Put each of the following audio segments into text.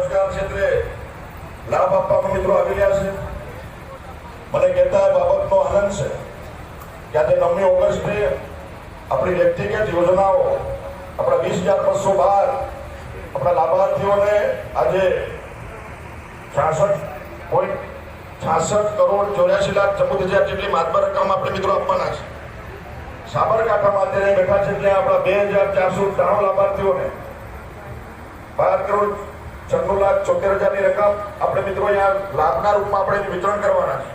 રોજગાર ક્ષેત્રે લાભ આપવામાં મિત્રો આવી રહ્યા છે। મને કહેતા બાબતનો આનંદ છે કે આજે 9મી ઓગસ્ટે આપણી વ્યક્તિગત યોજનાઓ આપણા 20,212 આપણા લાભાર્થીઓને આજે 66.66 કરોડ 84,14,000 જેટલી માતબર રકમ આપણે મિત્રો આપવાના છે। સાબરકાંઠામાં અત્યારે બેઠા છે ત્યાં આપણા 2,493 લાભાર્થીઓને 12 કરોડ 96,74,000 ની રકમ આપણે મિત્રો અહીંયા લાભના રૂપમાં આપણે વિતરણ કરવાના છે।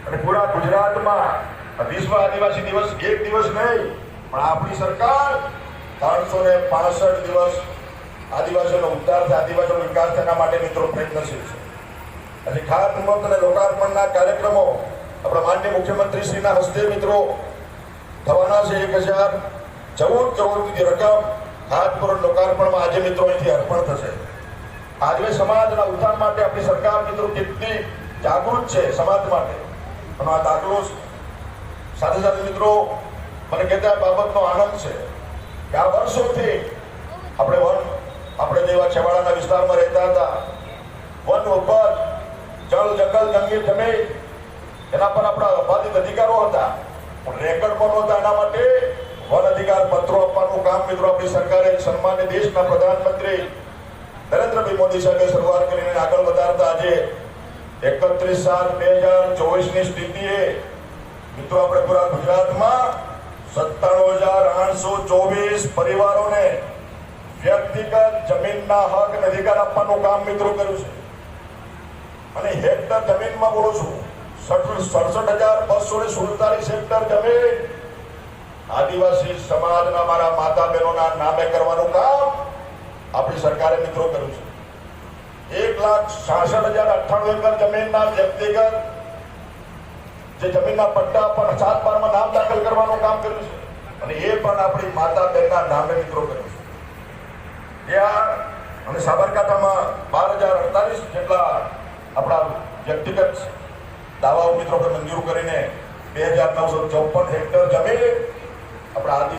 અને પૂરા ગુજરાતમાં વિશ્વ આદિવાસી દિવસ એક દિવસ નહીં પણ આપણી સરકાર 365 દિવસ આદિવાસીઓનો ઉદ્ધાર થાય, આદિવાસીઓનો વિકાસ તેના માટે મિત્રો પ્રયત્નશીલ છે। આજે ખાતમુહૂર્ત અને લોકાર્પણના કાર્યક્રમો આપણા માનનીય મુખ્યમંત્રીશ્રીના હસ્તે મિત્રો થવાના છે। 1,014 કરોડની રકમ ખાતમુહૂર્ત લોકાર્પણમાં આજે મિત્રો અહીંથી અર્પણ થશે। આજે સમાજના ઉત્થાન માટે આપણી સરકાર મિત્રો કેટલી જાગૃત છે સમાજ માટે અને આ દાખલો સાથે સાથે મિત્રો મને કહેતા બાબતનો આનંદ છે કે આ વર્ષોથી આપણે જેવા છેવાડાના વિસ્તારમાં રહેતા હતા, વન ઉપર જળ જંગલ જંગી જમીન એના પર આપણા અબાધિત અધિકારો હતા પણ રેકર્ડ પણ નહોતા। એના માટે વન અધિકાર પત્રો આપવાનું કામ મિત્રો આપણી સરકારે સન્માનીય દેશના પ્રધાનમંત્રી નરેન્દ્રભાઈ મોદી સાહેબે શરૂઆત કરીને આગળ વધારતા આજે 31/7/2024 ની સ્થિતિએ મિત્રો આપણે પૂરા ગુજરાતમાં 97,824 પરિવારોને વ્યક્તિગત જમીનના હક અને અધિકાર આપવાનું કામ મિત્રો કર્યું છે। અને હેક્ટર જમીનમાં બોલું છું 67,247 હેક્ટર જમીન આદિવાસી સમાજના મારા માતા બહેનોના નામે કરવાનું કામ આપણી સરકારે મિત્રો કર્યું છે। 1,66,098 એકર જમીનના વ્યક્તિગત જે જમીનના પટ્ટા પણ 7/12 નામ દાખલ કરવાનું કામ કર્યું છે અને એ પણ આપણી માતા બહેનના નામે મિત્રો કર્યું છે। ત્યાં અને સાબરકાંઠામાં 12,048 જેટલા આપણા વ્યક્તિગત દાવાઓ મિત્રો મંજૂર કરીને 2,954 હેક્ટર જમીન આપણા